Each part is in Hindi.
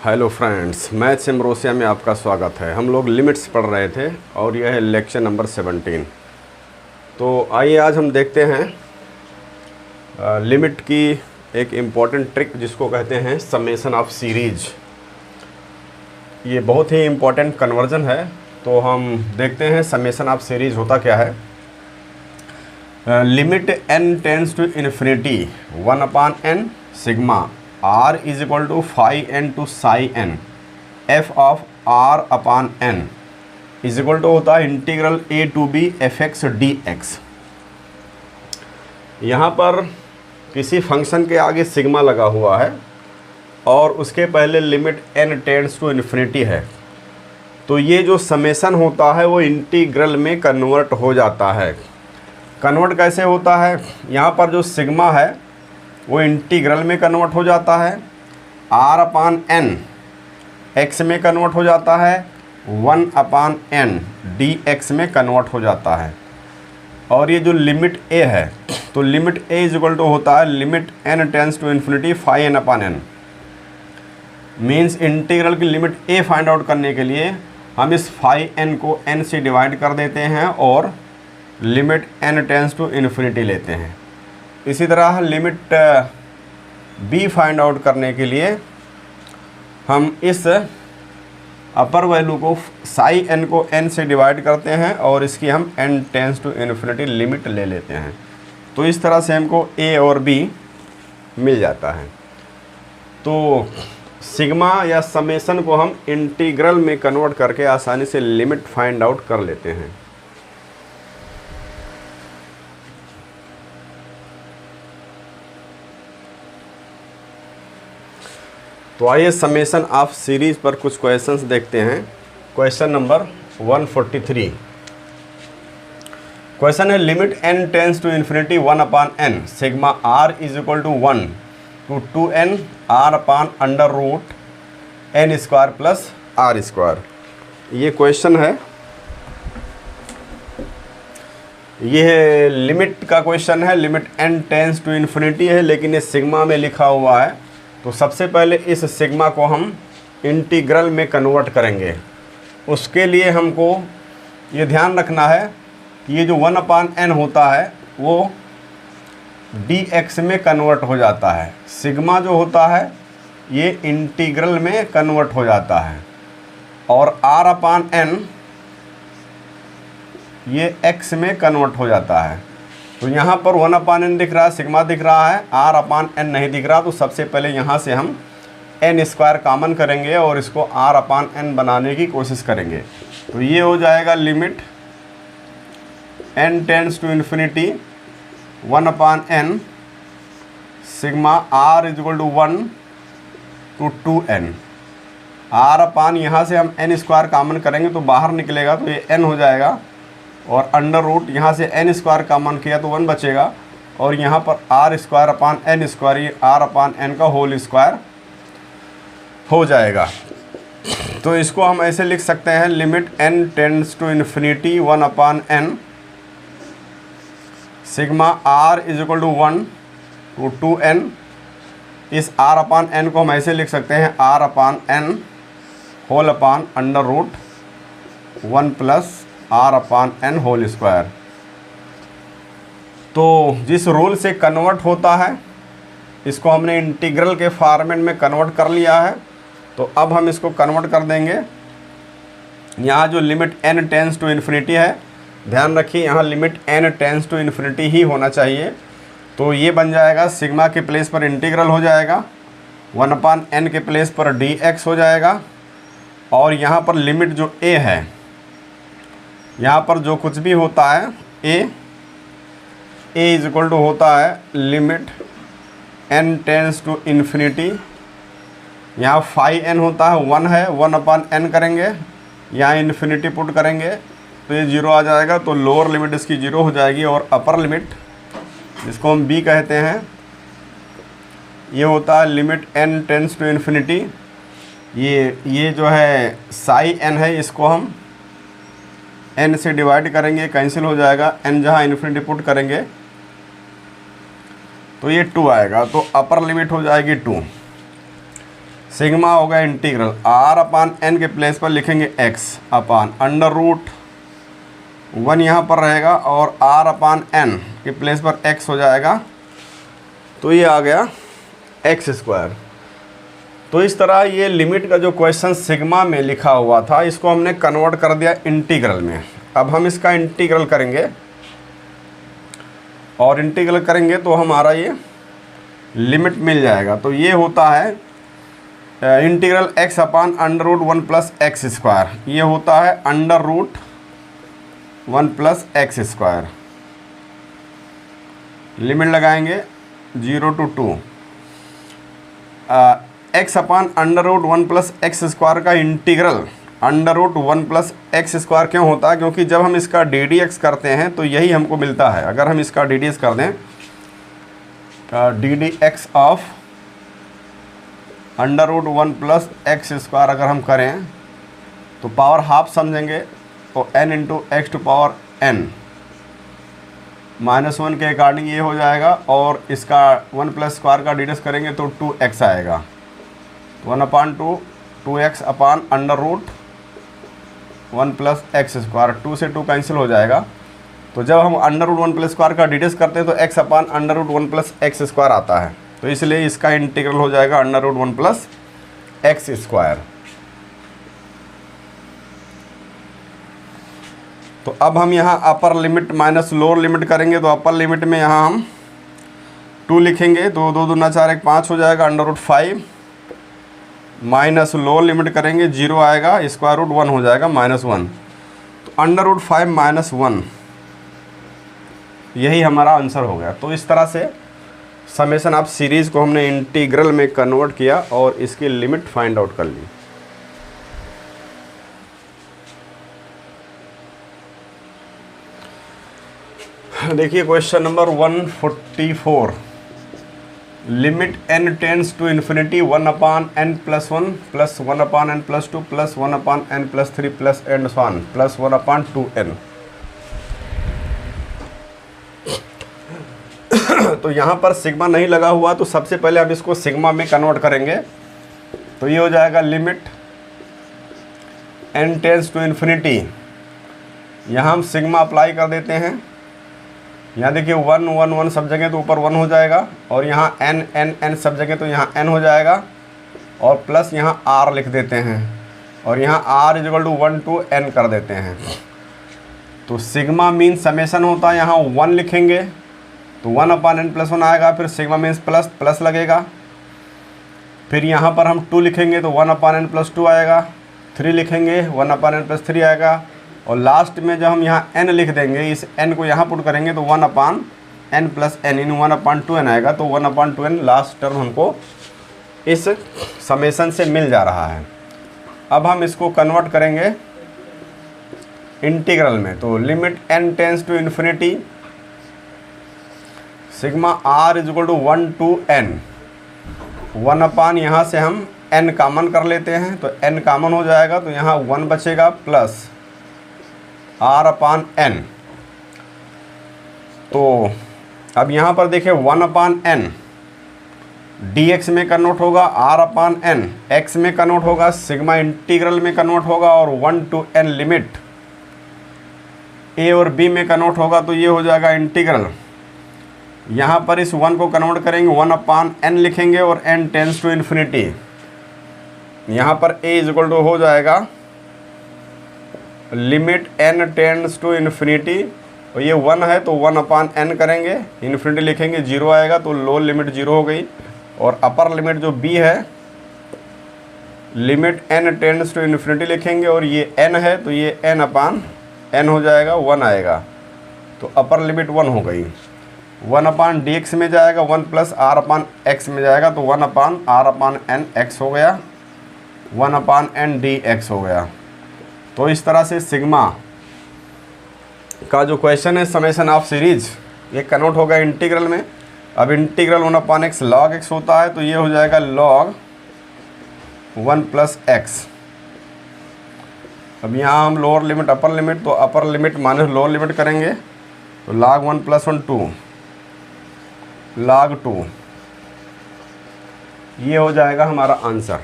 हेलो फ्रेंड्स, मैथ सिमरोसिया में आपका स्वागत है। हम लोग लिमिट्स पढ़ रहे थे और यह है लेक्चर नंबर 17। तो आइए आज हम देखते हैं लिमिट की एक इम्पॉर्टेंट ट्रिक जिसको कहते हैं समेशन ऑफ सीरीज। ये बहुत ही इम्पॉर्टेंट कन्वर्जन है। तो हम देखते हैं समेशन ऑफ सीरीज होता क्या है। Limit n tends to infinity 1/n sigma r is equal to phi n to psi n f of r upon n is equal to होता है integral a to b f x d x. यहाँ पर किसी फंक्शन के आगे सिग्मा लगा हुआ है और उसके पहले limit n tends to infinity है। तो ये जो समेशन होता है वो इंटीग्रल में कन्वर्ट हो जाता है। कन्वर्ट कैसे होता है? यहाँ पर जो सिग्मा है वो इंटीग्रल में कन्वर्ट हो जाता है, r अपान n x में कन्वर्ट हो जाता है, 1/n dx में कन्वर्ट हो जाता है। और ये जो लिमिट a है तो limit a is equal to होता है limit n tends to infinity phi n upon n। Means integral की लिमिट a फाइंड आउट करने के लिए हम इस फाई n को n से डिवाइड कर देते हैं और limit n tends to infinity लेते हैं। इसी तरह लिमिट b फाइंड आउट करने के लिए हम इस अपर वैल्यू को साई n को n से डिवाइड करते हैं और इसकी हम n tends to infinity limit ले लेते हैं। तो इस तरह से हमको a और b मिल जाता है। तो सिग्मा या समेशन को हम इंटीग्रल में कन्वर्ट करके आसानी से लिमिट फाइंड आउट कर लेते हैं। तो आइए समेशन ऑफ सीरीज पर कुछ क्वेश्चंस देखते हैं। Question number 143। क्वेश्चन है limit n tends to infinity 1/n sigma r is equal to 1 to 2n r upon under root n square plus r square. ये क्वेश्चन है, ये लिमिट का क्वेश्चन है। Limit n tends to infinity है लेकिन ये सिग्मा में लिखा हुआ है। तो सबसे पहले इस सिग्मा को हम इंटीग्रल में कन्वर्ट करेंगे। उसके लिए हमको ये ध्यान रखना है कि ये जो 1/n होता है वो dx में कन्वर्ट हो जाता है। सिग्मा जो होता है ये इंटीग्रल में कन्वर्ट हो जाता है और r/n ये x में कन्वर्ट हो जाता है। तो यहाँ पर 1/n दिख रहा है, सिग्मा दिख रहा है, r/n नहीं दिख रहा। तो सबसे पहले यहाँ से हम n स्क्वायर कॉमन करेंगे और इसको r/n बनाने की कोशिश करेंगे। तो ये हो जाएगा limit n tends to infinity 1/n sigma r is equal to 1 to 2n। r/n यहाँ से हम n स्क्वायर कॉमन करेंगे तो बाहर निकलेगा तो ये n हो जाएगा और अंडर रूट यहाँ से n स्क्वायर कॉमन किया तो 1 बचेगा और यहाँ पर r square upon n square, ये r/n का होल स्क्वायर हो जाएगा। तो इसको हम ऐसे लिख सकते हैं limit n tends to infinity 1/n sigma r is equal to 1 to 2n। इस r/n को हम ऐसे लिख सकते हैं r/n whole upon under root 1 plus r/n whole square. तो जिस रूल से कन्वर्ट होता है इसको हमने इंटीग्रल के फॉर्मेट में कन्वर्ट कर लिया है। तो अब हम इसको कन्वर्ट कर देंगे। यहाँ जो limit n tends to infinity है, ध्यान रखिए यहाँ limit n tends to infinity ही होना चाहिए। तो ये बन जाएगा सिग्मा के प्लेस पर इंटीग्रल हो जाएगा, 1/n के प्लेस पर dx हो जाएगा और यहाँ पर लिमिट जो a है, यहाँ पर जो कुछ भी होता है a इज इक्वल टू होता है limit n tends to infinity. यहाँ फाई n होता है 1 है, 1/n करेंगे, यहाँ इन्फिनिटी पुट करेंगे तो ये 0 आ जाएगा। तो लोअर लिमिट इसकी 0 हो जाएगी और अपर लिमिट जिसको हम b कहते हैं ये होता है limit n tends to infinity. ये जो है साई n है, इसको हम n से डिवाइड करेंगे, कैंसिल हो जाएगा। n जहाँ इन्फिनिटी पुट करेंगे तो ये 2 आएगा। तो अपर लिमिट हो जाएगी 2। सिग्मा हो गया इंटीग्रल आर अपान एन के प्लेस पर लिखेंगे एक्स अपान अंडर रूट 1 यहाँ पर रहेगा और आर अपान एन के प्लेस पर एक्स हो जाएगा, तो ये आ गया एक्स स्क्वायर। तो इस तरह ये लिमिट का जो क्वेश्चन सिग्मा में लिखा हुआ था इसको हमने कन्वर्ट कर दिया इंटीग्रल में। अब हम इसका इंटीग्रल करेंगे और इंटीग्रल करेंगे तो हमारा ये लिमिट मिल जाएगा। तो ये होता है integral x upon under root 1 plus x square, ये होता है under root 1 plus x square. Limit लगाएंगे 0 to 2 x upon under root 1 plus x square का integral under root 1 plus x square क्यों होता है? क्योंकि जब हम इसका डी डी एक्स करते हैं तो यही हमको मिलता है। अगर हम इसका डी डी एक्स कर दें d d x of under root 1 plus x square अगर हम करें तो पावर हाफ समझेंगे तो n into x to power n -1 के अकॉर्डिंग ये हो जाएगा, और इसका 1 प्लस स्क्वायर का डी डी एक्स करेंगे तो 2x आएगा। 1/2 2x upon under root 1 plus x square, 2 से 2 कैंसिल हो जाएगा। तो जब हम अंडर रूट 1 प्लस स्क्वायर का डिटेक्स करते हैं तो x upon under root 1 plus x square आता है, तो इसलिए इसका इंटीग्रल हो जाएगा under root 1 plus x square. तो अब हम यहाँ upper limit minus lower limit करेंगे, तो अपर लिमिट में यहाँ हम 2 लिखेंगे तो 2 दूना 4 1 5 हो जाएगा under root 5, minus lower limit करेंगे 0 आएगा, स्क्वायर रूट 1 हो जाएगा -1, तो अंडर रूट 5 -1 यही हमारा आंसर हो गया। तो इस तरह से समेशन ऑफ सीरीज़ को हमने इंटीग्रल में कन्वर्ट किया और इसकी लिमिट फाइंड आउट कर ली। देखिए question number 144, limit n tends to infinity 1/n + 1 plus 1/n + 2 plus 1/n + 3 plus and so on plus 1/2n। तो यहाँ पर सिग्मा नहीं लगा हुआ, तो सबसे पहले अब इसको सिग्मा में कन्वर्ट करेंगे, तो ये हो जाएगा limit n tends to infinity. यहाँ हम सिग्मा अप्लाई कर देते हैं, यहाँ देखिए 1 1 1 सब जगह तो ऊपर 1 हो जाएगा, और यहाँ n n n सब जगह तो यहाँ n हो जाएगा, और प्लस यहाँ r लिख देते हैं, और यहाँ r = 1 to n कर देते हैं। तो सिग्मा मीन समेशन होता है, यहाँ 1 लिखेंगे तो 1/n + 1 आएगा, फिर सिग्मा मीन्स प्लस प्लस लगेगा, फिर यहाँ पर हम 2 लिखेंगे तो 1/n + 2 आएगा, 3 लिखेंगे 1/n + 3 आएगा, और लास्ट में जब हम यहाँ n लिख देंगे, इस n को यहाँ पुट करेंगे तो 1/n + n इन 1/2n आएगा, तो 1/2n लास्ट टर्म हमको इस समेशन से मिल जा रहा है। अब हम इसको कन्वर्ट करेंगे इंटीग्रल में, तो limit n tends to infinity sigma r = 1 to n, 1/, यहाँ से हम n कॉमन कर लेते हैं तो n कॉमन हो जाएगा, तो यहाँ 1 बचेगा प्लस r/n। तो अब यहाँ पर देखिए 1/n dx में कन्वर्ट होगा, r/n x में कन्वर्ट होगा, सिग्मा इंटीग्रल में कन्वर्ट होगा, और 1 to n लिमिट a और b में कन्वर्ट होगा, तो ये हो जाएगा इंटीग्रल। यहाँ पर इस 1 को कन्वर्ट करेंगे 1/n लिखेंगे और n टेंड्स टू इन्फिनिटी, यहाँ पर a = हो जाएगा limit n tends to infinity, और ये 1 है तो 1/n करेंगे, इन्फिनिटी लिखेंगे 0 आएगा, तो लोअर लिमिट 0 हो गई, और अपर लिमिट जो b है limit n tends to infinity लिखेंगे, और ये n है तो ये n/n हो जाएगा, 1 आएगा, तो अपर लिमिट 1 हो गई। 1/dx में जाएगा 1 प्लस r/x में जाएगा, तो 1/r/n x हो गया, 1/n dx हो गया। तो इस तरह से सिग्मा का जो क्वेश्चन है समेशन ऑफ सीरीज ये कन्वर्ट होगा इंटीग्रल में। अब इंटीग्रल 1/x log x होता है, तो ये हो जाएगा log 1 + x। अब यहाँ हम लोअर लिमिट अपर लिमिट, तो upper limit minus lower limit करेंगे, तो log 1 + 1 2 log 2, ये हो जाएगा हमारा आंसर।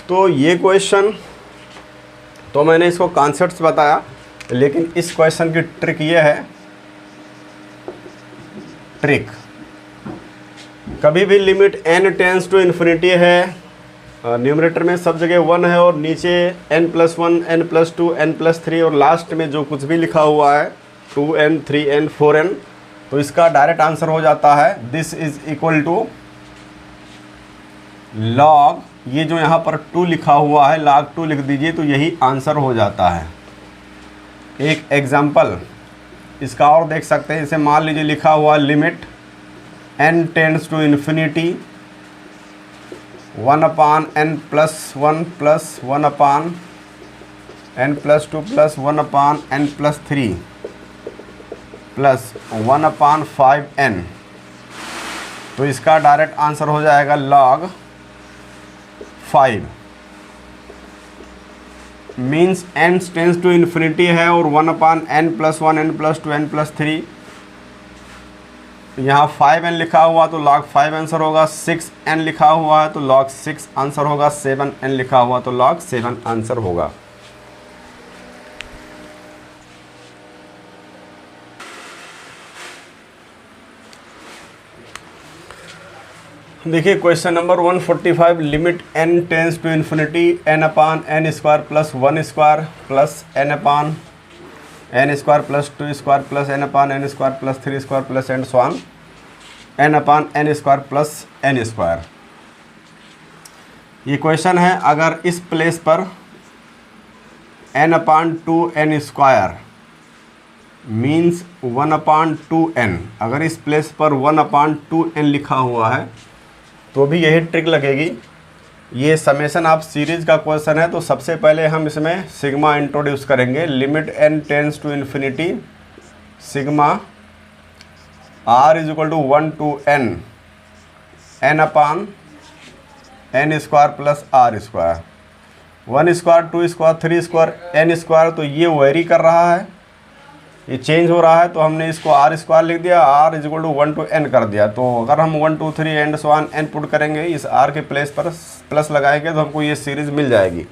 तो ये क्वेश्चन तो मैंने इसको कॉन्सेप्ट्स बताया, लेकिन इस क्वेश्चन की ट्रिक ये है, ट्रिक कभी भी limit n tends to infinity है, न्यूमरेटर में सब जगह 1 है और नीचे n+1 n+2 n+3 और लास्ट में जो कुछ भी लिखा हुआ है 2n 3n 4n, तो इसका डायरेक्ट आंसर हो जाता है this is equal to log, ये जो यहाँ पर 2 लिखा हुआ है log 2 लिख दीजिए तो यही आंसर हो जाता है। एक एग्जाम्पल इसका और देख सकते हैं, इसे मान लीजिए लिखा हुआ limit n tends to infinity 1/n+1 plus 1/n+2 plus 1/n+3 plus 1/5n, तो इसका डायरेक्ट आंसर हो जाएगा log 5। Means n tends to infinity है और 1/n+1 n+2 n+3, यहाँ 5n लिखा हुआ तो log 5 आंसर होगा, 6n लिखा हुआ है तो log 6 आंसर होगा, 7n लिखा हुआ तो log 7 आंसर होगा। देखिए question number 145, limit n tends to infinity n/n² plus 1² plus n/n² plus 2² plus n/n² plus 3² plus and so on n/n² plus n²। ये क्वेश्चन है, अगर इस प्लेस पर n/2n² मीन्स 1/2n, अगर इस प्लेस पर 1/2n लिखा हुआ है तो भी यही ट्रिक लगेगी। ये समेशन ऑफ सीरीज का क्वेश्चन है, तो सबसे पहले हम इसमें सिग्मा इंट्रोड्यूस करेंगे। Limit n tends to infinity sigma r is equal to 1 to n n/n² plus r², 1², 2², 3², n², तो ये वेरी कर रहा है, ये चेंज हो रहा है, तो हमने इसको r² लिख दिया, r is equal to 1 to n कर दिया। तो अगर हम 1 2 3 and so on n put करेंगे, इस r के प्लेस पर प्लस लगाएंगे तो हमको ये सीरीज मिल जाएगी।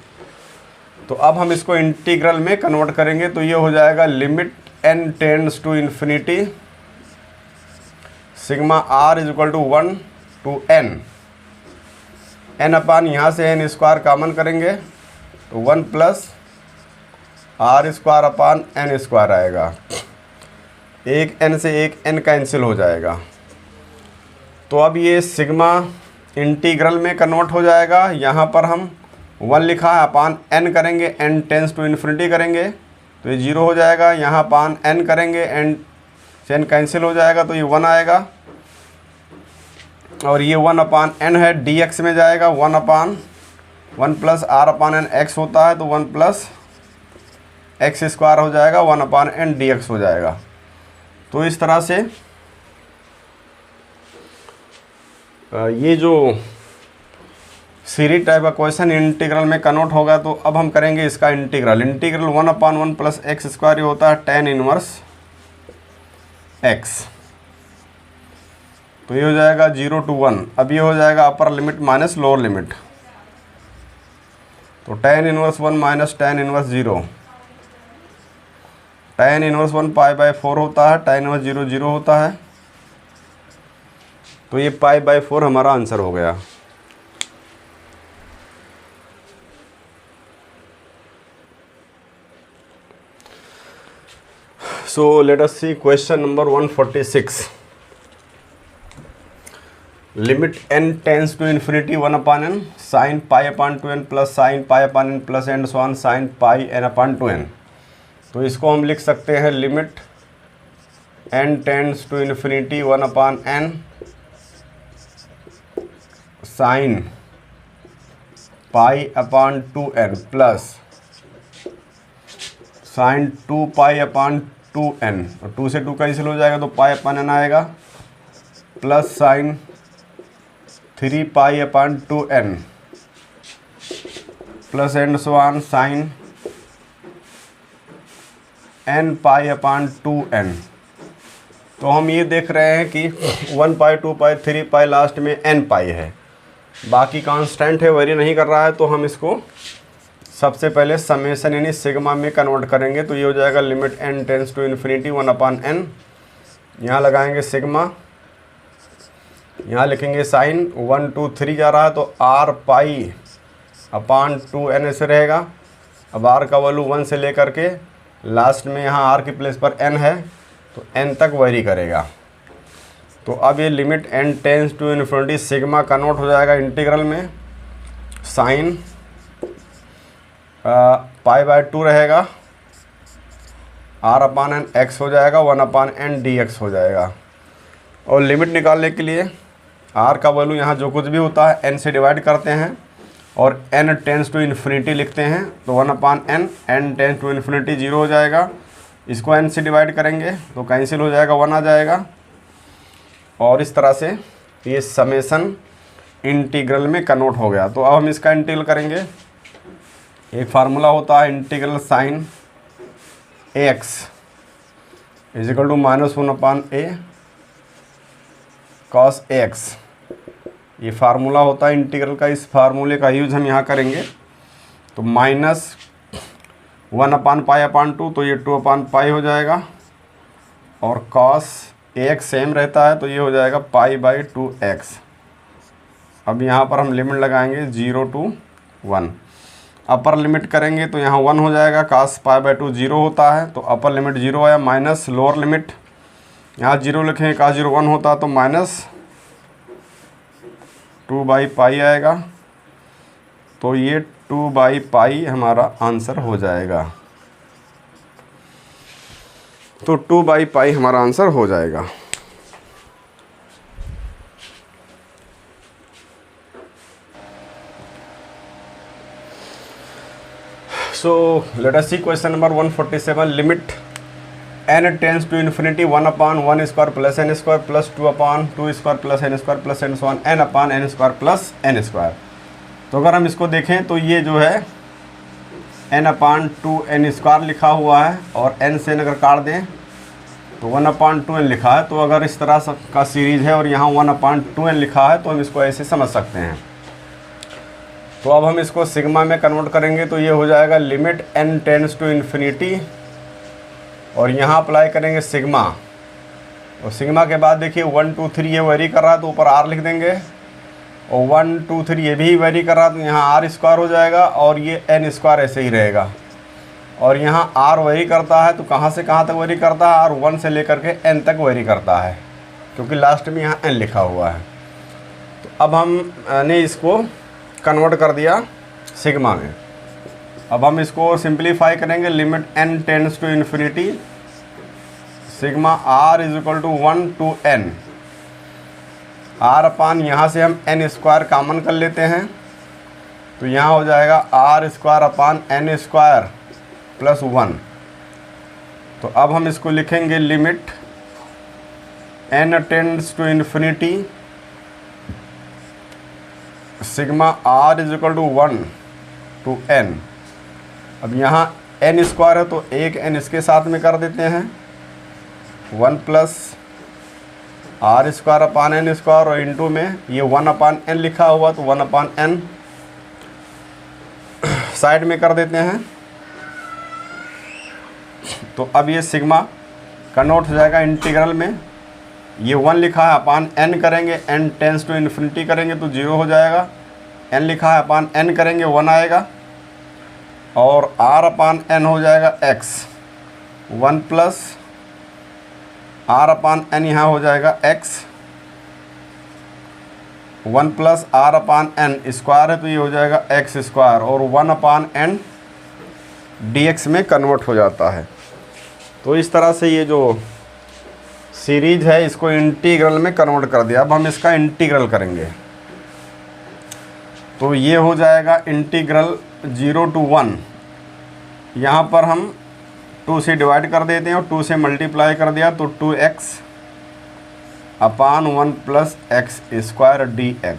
तो अब हम इसको इंटीग्रल में कन्वर्ट करेंगे, तो ये हो जाएगा limit n tends to infinity sigma r is equal to 1 to n यहाँ से n² कॉमन करेंगे तो 1 प्लस r²/n² आएगा, एक n से एक n कैंसिल हो जाएगा। तो अब ये सिग्मा इंटीग्रल में कन्वर्ट हो जाएगा, यहाँ पर हम 1 लिखा है अपान n करेंगे, n टेंस टू इन्फिनिटी करेंगे तो ये 0 हो जाएगा, यहाँ अपान n करेंगे n से n कैंसिल हो जाएगा तो ये 1 आएगा, और ये 1/n है dx में जाएगा, 1/1 प्लस r/n x होता है तो 1 प्लस x² हो जाएगा, 1/n dx हो जाएगा। तो इस तरह से ये जो सीरीज टाइप का क्वेश्चन इंटीग्रल में कन्वर्ट होगा। तो अब हम करेंगे इसका इंटीग्रल 1/1 प्लस x², ये होता है tan इनवर्स x, तो ये हो जाएगा 0 to 1। अब ये हो जाएगा upper limit minus lower limit, तो tan inverse 1 minus tan inverse 0, tan inverse 1 π/4 होता है, tan इनवर्स 0 0 होता है, तो ये π/4 हमारा आंसर हो गया। So let us see question number 146, limit n tends to infinity 1/n sin π/2n plus sin π/n plus and so on sin πn/2n। तो इसको हम लिख सकते हैं limit n tends to infinity 1/n sin π/2n plus sin 2π/2n, और 2 से 2 कैंसिल हो जाएगा तो π/n आएगा, plus sin 3π/2n plus and so on sin n/2n। तो हम ये देख रहे हैं कि 1 पाई 2 पाई 3 पाई लास्ट में n पाई है, बाकी कांस्टेंट है, वेरी नहीं कर रहा है, तो हम इसको सबसे पहले समेशन यानी सिग्मा में कन्वर्ट करेंगे। तो ये हो जाएगा limit n tends to infinity 1/n। यहाँ लगाएंगे सिग्मा, यहाँ लिखेंगे साइन 1 2 3 जा रहा है तो r पाई/2n ऐसे रहेगा। अब r का वैल्यू 1 से लेकर के लास्ट में यहाँ r की प्लेस पर n है तो n तक वेरी करेगा। तो अब ये limit n tends to infinity sigma convert हो जाएगा इंटीग्रल में, साइन पाई/2 रहेगा, r/n x हो जाएगा, 1/n dx हो जाएगा। और लिमिट निकालने के लिए r का वैल्यू यहाँ जो कुछ भी होता है n से डिवाइड करते हैं और n टेंस टू इन्फिनिटी लिखते हैं। तो 1/n, n tends to infinity 0 हो जाएगा। इसको n से डिवाइड करेंगे तो कैंसिल हो जाएगा, 1 आ जाएगा। और इस तरह से ये समेशन इंटीग्रल में कन्वर्ट हो गया। तो अब हम इसका इंटीग्रल करेंगे। एक फार्मूला होता है integral sine ax is equal to -1/a cos ax। ये फार्मूला होता है इंटीग्रल का, इस फार्मूले का यूज हम यहाँ करेंगे। तो -1/π/2 तो ये 2/π हो जाएगा और cos ax सेम रहता है तो ये हो जाएगा π/2x। अब यहाँ पर हम लिमिट लगाएंगे 0 to 1। अपर लिमिट करेंगे तो यहाँ 1 हो जाएगा, cos π/2 0 होता है तो अपर लिमिट 0 आया, माइनस लोअर लिमिट यहाँ 0 लिखेंगे, cos 0 1 होता है तो -2/π आएगा। तो ये 2/π हमारा आंसर हो जाएगा। तो 2/π हमारा आंसर हो जाएगा। So let us see question number 147. Limit n tends to infinity 1/1 square plus n square plus 2/2 square plus n square plus and so on n/n square plus n square। तो अगर हम इसको देखें तो ये जो है n/2n स्क्वायर लिखा हुआ है और n से n अगर काट दें तो 1/2n लिखा है। तो अगर इस तरह का सीरीज है और यहाँ 1/2n लिखा है तो हम इसको ऐसे समझ सकते हैं। तो अब हम इसको सिग्मा में कन्वर्ट करेंगे तो ये हो जाएगा limit n tends to infinity और यहाँ अप्लाई करेंगे सिग्मा। और सिग्मा के बाद देखिए 1 2 3 ये वेरी कर रहा है तो ऊपर r लिख देंगे और 1 2 3 ये भी वेरी कर रहा है तो यहाँ r स्क्वायर हो जाएगा और ये n स्क्वायर ऐसे ही रहेगा। और यहाँ r वेरी करता है तो कहाँ से कहाँ तक वेरी करता है, r 1 से लेकर के n तक वेरी करता है क्योंकि लास्ट में यहाँ n लिखा हुआ है। तो अब हमने इसको कन्वर्ट कर दिया सिग्मा में। अब हम इसको सिंप्लीफाई करेंगे। Limit n tends to infinity sigma r is equal to 1 to n r/, यहाँ से हम n स्क्वायर कॉमन कर लेते हैं तो यहाँ हो जाएगा r²/n स्क्वायर प्लस 1। तो अब हम इसको लिखेंगे limit n tends to infinity sigma r is equal to 1 to n। अब यहाँ n स्क्वायर है तो एक n इसके साथ में कर देते हैं 1 प्लस r²/n स्क्वायर और इंटू में ये 1/n लिखा हुआ तो 1/n साइड में कर देते हैं। तो अब ये सिग्मा कन्वर्ट हो जाएगा इंटीग्रल में। ये 1 लिखा है अपान n करेंगे, n टेंस टू इन्फिनिटी करेंगे तो 0 हो जाएगा। n लिखा है अपान n करेंगे 1 आएगा और r/n हो जाएगा x 1 प्लस r/n यहाँ हो जाएगा x 1 प्लस r/n स्क्वायर है तो ये हो जाएगा x स्क्वायर और 1/n dx में कन्वर्ट हो जाता है। तो इस तरह से ये जो सीरीज है इसको इंटीग्रल में कन्वर्ट कर दिया। अब हम इसका इंटीग्रल करेंगे तो ये हो जाएगा इंटीग्रल 0 to 1। यहाँ पर हम 2 से डिवाइड कर देते हैं और 2 से मल्टीप्लाई कर दिया तो 2x अपान 1 प्लस एक्स स्क्वायर dx।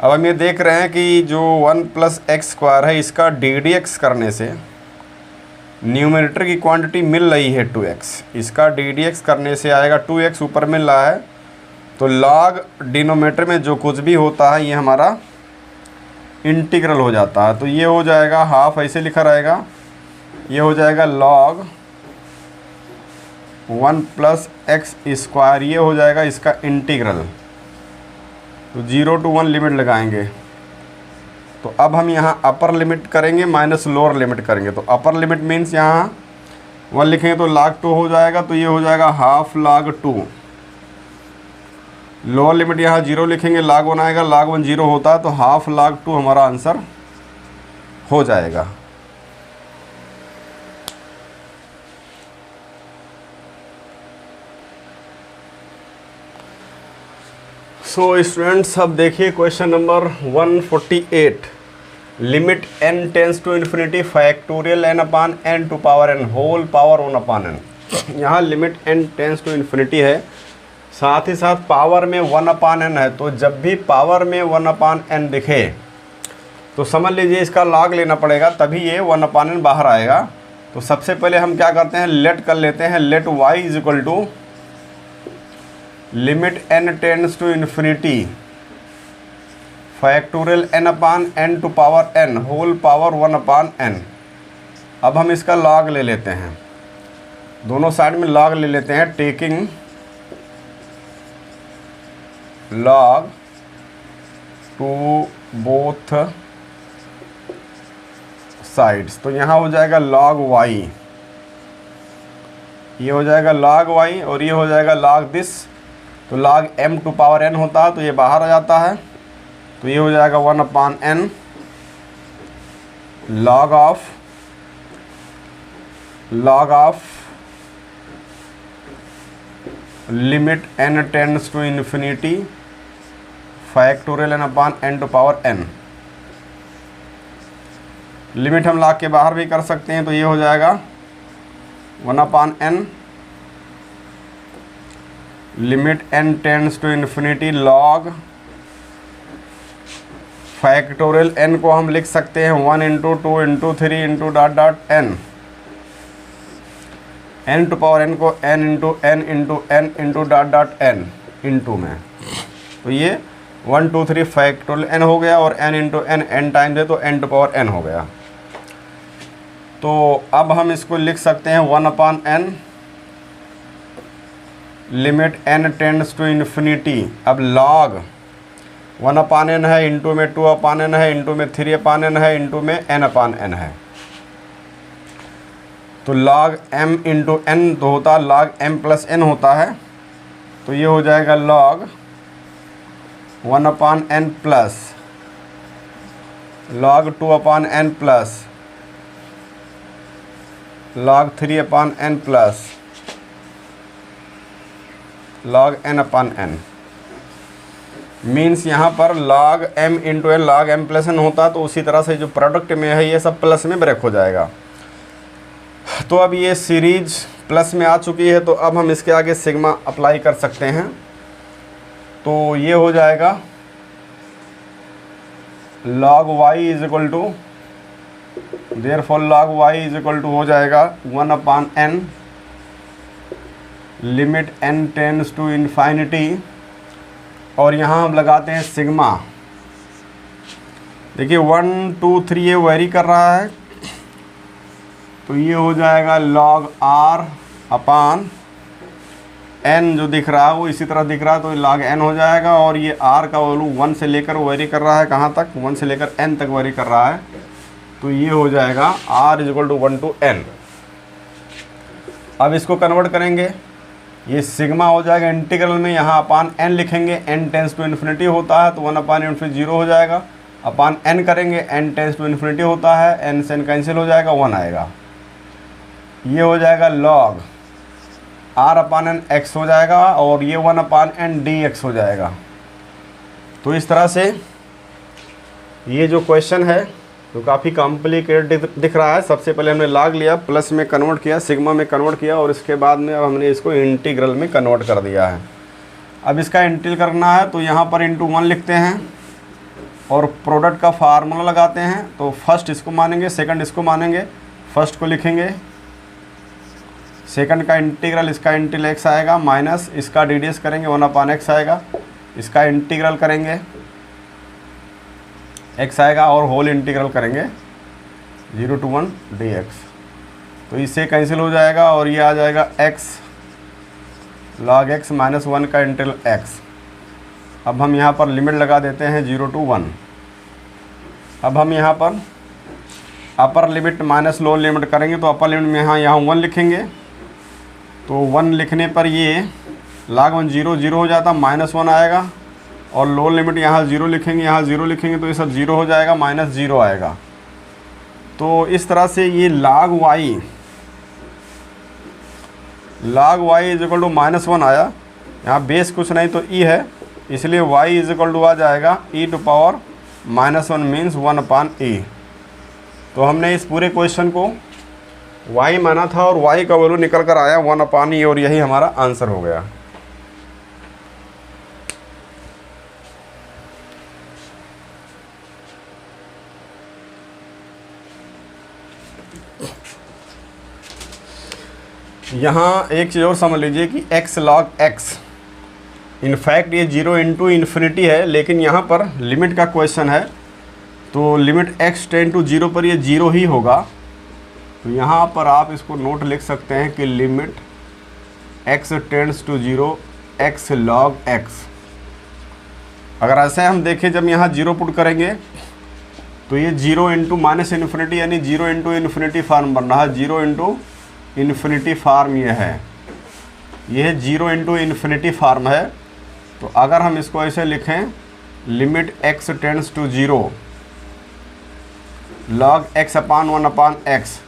अब हम ये देख रहे हैं कि जो 1 प्लस एक्स स्क्वायर है इसका ddx करने से न्यूमरेटर की क्वांटिटी मिल रही है 2x, इसका ddx करने से आएगा 2x ऊपर मिल रहा है तो log डिनोमिनेटर में जो कुछ भी होता है ये हमारा इंटीग्रल हो जाता है। तो ये हो जाएगा हाफ, ऐसे लिखा रहेगा, ये हो जाएगा log 1 प्लस एक्स स्क्वायर, ये हो जाएगा इसका इंटीग्रल। तो 0 to 1 लिमिट लगाएंगे। तो अब हम यहाँ अपर लिमिट करेंगे माइनस लोअर लिमिट करेंगे। तो अपर लिमिट मीन्स यहाँ 1 लिखेंगे तो log 2 हो जाएगा, तो ये हो जाएगा हाफ log 2। लोअर लिमिट यहाँ 0 लिखेंगे, log 1 आएगा, log 1 0 होता है, तो हाफ log 2 हमारा आंसर हो जाएगा। सो स्टूडेंट्स अब देखिए question number 148, limit n tends to infinity factorial n upon n to power n whole power 1 upon n। यहाँ limit n tends to infinity है, साथ ही साथ पावर में 1 अपान n है। तो जब भी पावर में 1 अपान n दिखे तो समझ लीजिए इसका log लेना पड़ेगा, तभी ये 1 अपान n बाहर आएगा। तो सबसे पहले हम क्या करते हैं, लेट कर लेते हैं, let y is equal to limit n tends to infinity factorial n upon n to power n whole power 1 upon n। अब हम इसका log ले लेते हैं, दोनों साइड में log ले लेते हैं, taking log to both sides. तो यहाँ हो जाएगा log y, ये हो जाएगा log y और ये हो जाएगा log दिस। तो log m to power n होता है, तो ये बाहर आ जाता है, तो ये हो जाएगा 1 upon n log of limit n tends to infinity factorial n upon n to power n। Limit हम log के बाहर भी कर सकते हैं, तो ये हो जाएगा 1 upon n limit n tends to infinity log factorial n को हम लिख सकते हैं 1 into 2 into 3 into dot dot n, n to power n को n into n into dot dot n into में। तो ये 1 2 3 फैक्टोरियल n हो गया और n इंटू n टाइम्स है, तो n टू पावर n हो गया। तो अब हम इसको लिख सकते हैं 1 upon n limit n tends to infinity. अब log 1 अपान n है, इंटू में 2 अपान n है, इंटू में 3 अपान n है, इंटू में n अपान n है। तो log m इंटू n तो होता है log m प्लस n होता है, तो ये हो जाएगा log 1 upon n plus log 2 upon n plus log 3 upon n plus log n upon n। Means यहाँ पर log m into n log m plus n होता है, तो उसी तरह से जो प्रोडक्ट में है ये सब प्लस में ब्रेक हो जाएगा। तो अब ये सीरीज प्लस में आ चुकी है, तो अब हम इसके आगे सिग्मा अप्लाई कर सकते हैं। तो ये हो जाएगा log y is equal to, therefore log y is equal to हो जाएगा 1 upon n limit n tends to infinity, और यहाँ हम लगाते हैं सिग्मा। देखिए 1 2 3 ये वेरी कर रहा है, तो ये हो जाएगा log r अपान n जो दिख रहा है वो इसी तरह दिख रहा है, तो log n हो जाएगा। और ये r का वैल्यू 1 से लेकर वेरी कर रहा है, कहाँ तक, 1 से लेकर n तक वेरी कर रहा है, तो ये हो जाएगा r is equal to 1 to n। अब इसको कन्वर्ट करेंगे, ये सिग्मा हो जाएगा इंटीग्रल में, यहाँ अपान n लिखेंगे, n टेंस टू इन्फिनिटी होता है, तो 1 अपान इन्फिनिटी 0 हो जाएगा, अपान n करेंगे, n टेंस टू इन्फिनिटी होता है, n से n कैंसिल हो जाएगा, 1 आएगा। ये हो जाएगा log r अपान n x हो जाएगा, और ये 1 अपान n dx हो जाएगा। तो इस तरह से ये जो क्वेश्चन है तो काफ़ी कॉम्प्लिकेटेड दिख रहा है। सबसे पहले हमने log लिया, प्लस में कन्वर्ट किया, सिग्मा में कन्वर्ट किया, और इसके बाद में अब हमने इसको इंटीग्रल में कन्वर्ट कर दिया है। अब इसका इंटीग्रल करना है, तो यहाँ पर इंटू 1 लिखते हैं और प्रोडक्ट का फार्मूला लगाते हैं। तो फर्स्ट इसको मानेंगे, सेकंड इसको मानेंगे, फर्स्ट को लिखेंगे सेकंड का इंटीग्रल, इसका इंटीग्रल एक्स आएगा, माइनस इसका डी करेंगे 1/x आएगा, इसका इंटीग्रल करेंगे x आएगा और होल इंटीग्रल करेंगे 0 to 1 dx। तो इससे कैंसिल हो जाएगा और ये आ जाएगा x log x माइनस 1 का इंटीग्रल x। अब हम यहाँ पर लिमिट लगा देते हैं 0 to 1। अब हम यहाँ पर upper limit minus lower limit करेंगे, तो अपर लिमिट में यहाँ 1 लिखेंगे, तो 1 लिखने पर ये log 1 0 0 हो जाता, -1 आएगा, और लोअर लिमिट यहाँ 0 लिखेंगे, यहाँ 0 लिखेंगे, तो ये सब 0 हो जाएगा, -0 आएगा। तो इस तरह से ये log y is equal to -1 आया। यहाँ बेस कुछ नहीं तो e है, इसलिए y इज इक्वल टू आ जाएगा e to power -1 means 1/e। तो हमने इस पूरे क्वेश्चन को y माना था और y का वैल्यू निकल कर आया 1/e, और यही हमारा आंसर हो गया। यहाँ एक चीज़ और समझ लीजिए कि x log x, इनफैक्ट ये 0 इंटू इन्फिनिटी है, लेकिन यहाँ पर लिमिट का क्वेश्चन है, तो लिमिट x टेंड टू 0 पर ये 0 ही होगा। तो यहाँ पर आप इसको नोट लिख सकते हैं कि limit x tends to 0 x log x। अगर ऐसे हम देखें, जब यहाँ 0 पुट करेंगे तो ये 0 इंटू माइनस इन्फिनिटी यानी 0 इंटू इन्फिनिटी फार्म बन रहा है, 0 इंटू इन्फिनिटी फार्म ये है, यह 0 इंटू इन्फिनिटी फार्म है। तो अगर हम इसको ऐसे लिखें, limit x tends to 0 log x upon 1/x,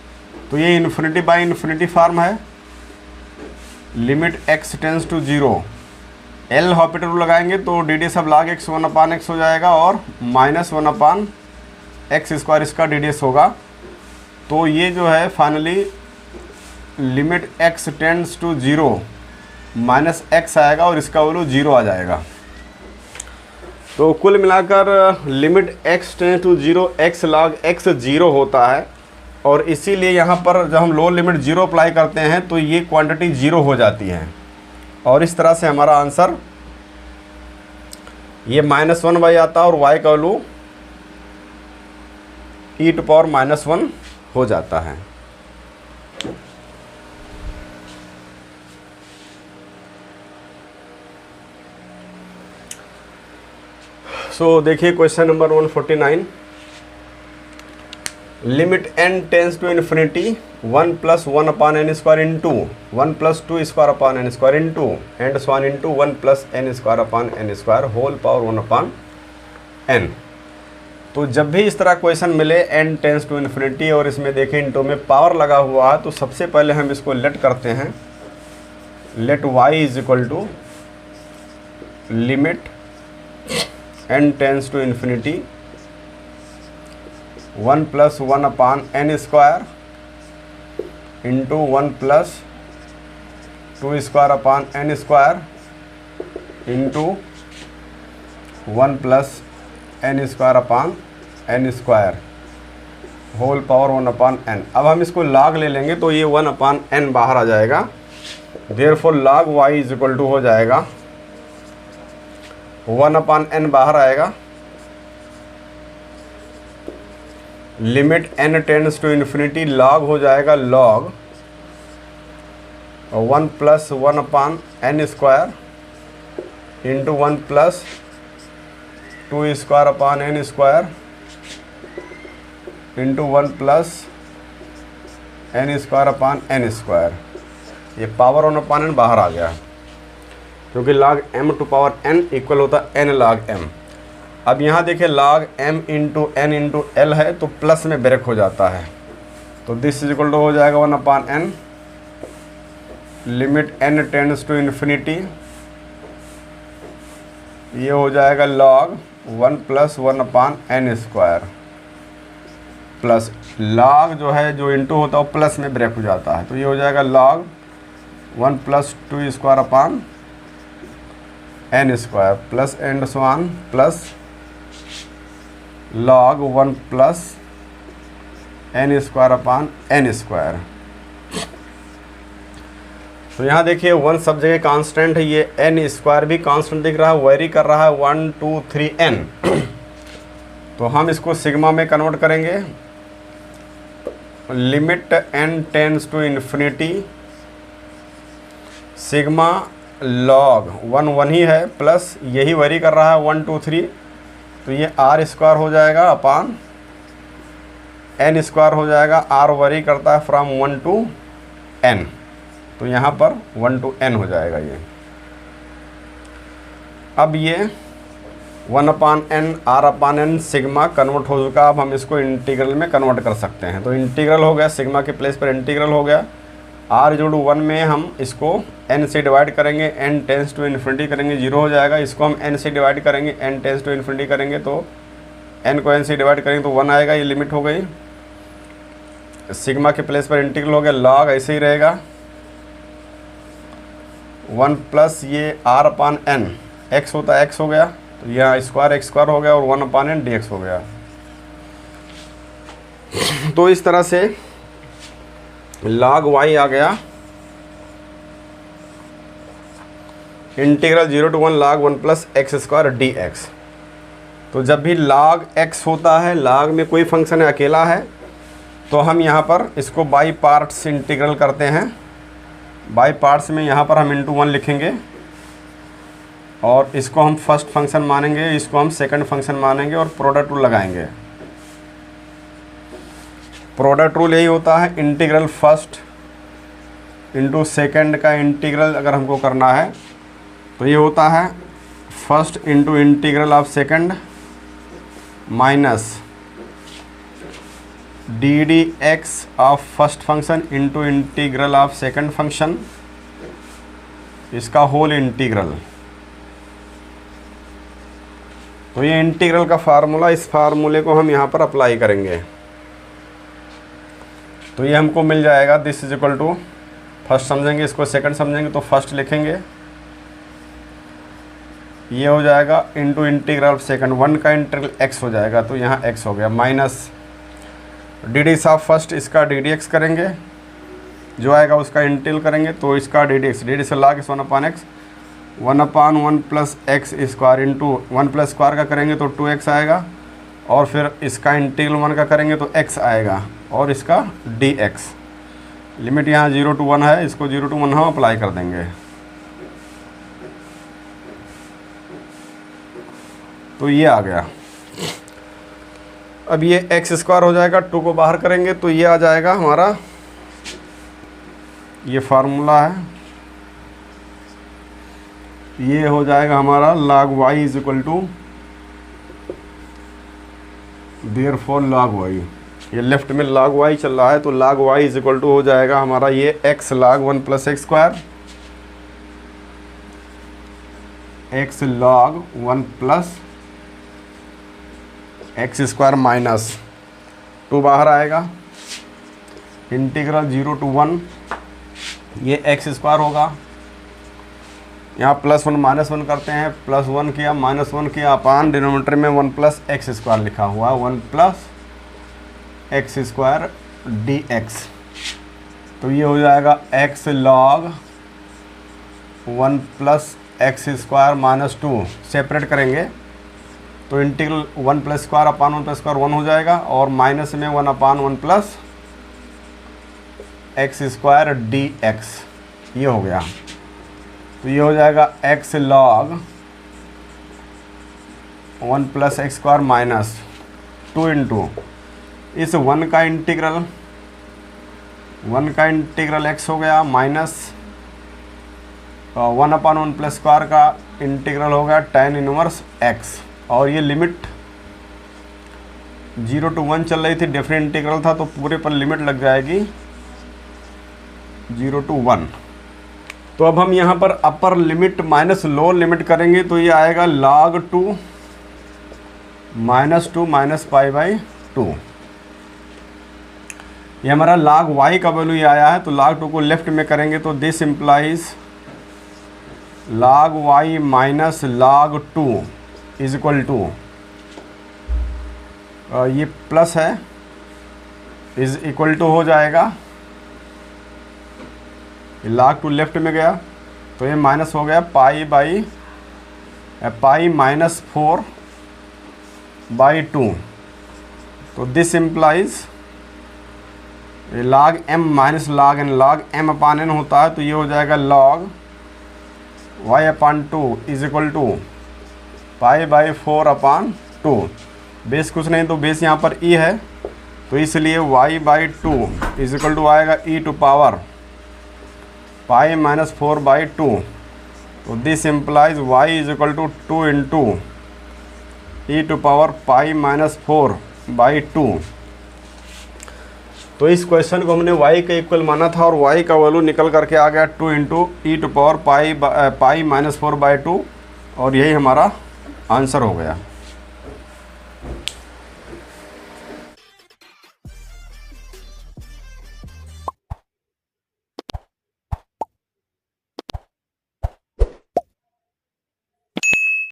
तो ये इन्फिनिटी बाई इन्फिनिटी फार्म है। Limit x tends to 0, L'Hopital rule लगाएंगे तो डी सब log x 1/x हो जाएगा, और -1/x² इसका डी होगा। तो ये जो है finally limit x tends to 0 -x आएगा और इसका वैल्यू 0 आ जाएगा। तो कुल मिलाकर limit x tends to 0 x log x 0 होता है, और इसीलिए यहाँ पर जब हम लोअर लिमिट 0 अप्लाई करते हैं तो ये क्वांटिटी 0 हो जाती है, और इस तरह से हमारा आंसर ये -1y आता है और y का वैल्यू e टू पावर -1 हो जाता है। सो देखिए question number 149, limit n tends to infinity 1 + 1/n² into 1 + 2² into and so on into 1 + n² whole power 1/n। तो जब भी इस तरह क्वेश्चन मिले n टेंस टू इन्फिनिटी और इसमें देखें इंटू में पावर लगा हुआ है, तो सबसे पहले हम इसको लेट करते हैं, let y is equal to limit n tends to infinity 1 + 1/n² into 1 + 2² into 1 + n² whole power 1/n। अब हम इसको log ले लेंगे तो ये 1/n बाहर आ जाएगा, therefore log y is equal to हो जाएगा 1/n बाहर आएगा, limit n tends to infinity log हो जाएगा log 1 + 1/n² into 1 + 2² into 1 + n²/n²। ये पावर 1/n बाहर आ गया, क्योंकि log m to power n इक्वल होता है n log m। अब यहाँ देखिए log m into n into l है, तो प्लस में ब्रेक हो जाता है, तो दिस इज इक्वल टू हो जाएगा 1/n, limit n tends to infinity, ये हो जाएगा log 1 + 1/n² प्लस log जो है जो इंटू होता है वो प्लस में ब्रेक हो जाता है, तो ये हो जाएगा log 1 + 2² n² plus and so on plus log 1 + n² n²। तो यहाँ देखिए 1 सब जगह कांस्टेंट है, ये n स्क्वायर भी कांस्टेंट दिख रहा है, वेरी कर रहा है 1 2 3 n। तो हम इसको सिग्मा में कन्वर्ट करेंगे। Limit n tends to infinity sigma log 1 1 ही है, प्लस यही वेरी कर रहा है 1 2 3, तो ये r स्क्वायर हो जाएगा अपान n स्क्वायर हो जाएगा। r वेरी करता है फ्रॉम 1 टू n, तो यहाँ पर 1 टू n हो जाएगा ये। अब ये 1 अपान n r अपान n सिग्मा कन्वर्ट हो चुका। अब हम इसको इंटीग्रल में कन्वर्ट कर सकते हैं। तो इंटीग्रल हो गया, सिग्मा के प्लेस पर इंटीग्रल हो गया। r जोड़ 1 में हम इसको n से डिवाइड करेंगे, n टेंस टू इन्फिनिटी करेंगे 0 हो जाएगा। इसको हम n से डिवाइड करेंगे, n टेंस टू इन्फिनिटी करेंगे तो n को n से डिवाइड करेंगे तो 1 आएगा, ये लिमिट हो गई। सिग्मा के प्लेस पर इंटीग्रल हो गया, लॉग ऐसे ही रहेगा 1 प्लस ये r अपान n, x होता है x हो गया, तो यहाँ स्क्वायर x स्क्वायर हो गया और 1 अपान n dx हो गया। तो इस तरह से log y आ गया, integral 0 to 1 log 1 plus x square dx। तो जब भी log x होता है, log में कोई फंक्शन है अकेला है, तो हम यहाँ पर इसको बाई पार्ट्स इंटीग्रल करते हैं। बाई पार्ट्स में यहाँ पर हम इंटू 1 लिखेंगे और इसको हम फर्स्ट फंक्शन मानेंगे, इसको हम सेकंड फंक्शन मानेंगे और प्रोडक्ट रूल लगाएंगे। प्रोडक्ट रूल यही होता है, इंटीग्रल फर्स्ट इंटू सेकंड का इंटीग्रल अगर हमको करना है तो ये होता है first into integral of second minus D d x of first function into integral of second function, इसका होल इंटीग्रल। तो ये इंटीग्रल का फार्मूला, इस फार्मूले को हम यहाँ पर अप्लाई करेंगे तो ये हमको मिल जाएगा this is equal to, first समझेंगे इसको, सेकंड समझेंगे तो फर्स्ट लिखेंगे, ये हो जाएगा इंटू इंटीग्रल ऑफ सेकंड, 1 का इंटीग्रल x हो जाएगा तो यहाँ x हो गया, minus D D of first, इसका डी डी एक्स करेंगे, जो आएगा उसका इंटीग्रल करेंगे तो इसका D d x, D D से लॉग 1 अपान एक्स, 1 अपान 1 plus x square into 1 plus square का करेंगे तो 2x आएगा, और फिर इसका इंटीग्रल 1 का करेंगे तो x आएगा, और इसका dx। लिमिट यहाँ 0 टू 1 है, इसको 0 टू 1 हम अप्लाई कर देंगे। तो ये आ गया। अब ये एक्स स्क्वायर हो जाएगा, 2 को बाहर करेंगे तो ये आ जाएगा हमारा, ये फार्मूला है, ये हो जाएगा हमारा log y is equal to therefore log y। ये लेफ्ट में log y चल रहा है तो log y is equal to हो जाएगा हमारा ये x log 1 plus x square, x log 1 plus x square minus 2 बाहर आएगा, इंटीग्रल 0 टू 1, ये एक्स स्क्वायर होगा, यहाँ प्लस 1 माइनस 1 करते हैं, प्लस 1 किया माइनस 1 किया, अपान डिनोमिनेटर में 1 प्लस एक्स स्क्वायर लिखा हुआ है, 1 plus x square D x. तो ये हो जाएगा x log 1 plus x square minus 2, separate करेंगे तो integral 1 plus square upon 1 plus square 1 हो जाएगा, और माइनस में 1 अपान 1 plus x square D x, ये हो गया। तो ये हो जाएगा x log 1 plus x square minus 2 into इस 1 का इंटीग्रल, 1 का इंटीग्रल एक्स हो गया, माइनस 1 अपान 1 प्लस स्क्वायर का इंटीग्रल हो गया tan इनवर्स एक्स, और ये लिमिट 0 टू 1 चल रही थी, डिफरेंट इंटीग्रल था तो पूरे पर लिमिट लग जाएगी 0 टू 1। तो अब हम यहाँ पर upper limit minus lower limit करेंगे तो ये आएगा log 2 minus 2 minus pi by 2। ये हमारा log y का वैल्यू ये आया है, तो log 2 को लेफ्ट में करेंगे तो दिस इम्प्लाइज log y माइनस log 2 इज इक्वल टू, ये प्लस है, इज इक्वल टू हो जाएगा log टू लेफ्ट में गया तो ये माइनस हो गया पाई माइनस 4/2। तो this implies log m minus log n, log m upon n होता है तो ये हो जाएगा log y/2 is equal to π/4/2। Base कुछ नहीं तो बेस यहाँ पर e है तो इसलिए y/2 इज इक्वल टू आएगा e टू पावर π-4/2। तो this implies y is equal to 2 into e to power π-4/2। तो इस क्वेश्चन को हमने y का इक्वल माना था और y का वैल्यू निकल करके आ गया 2 इंटू ई टू पावर π-4/2 और यही हमारा आंसर हो गया।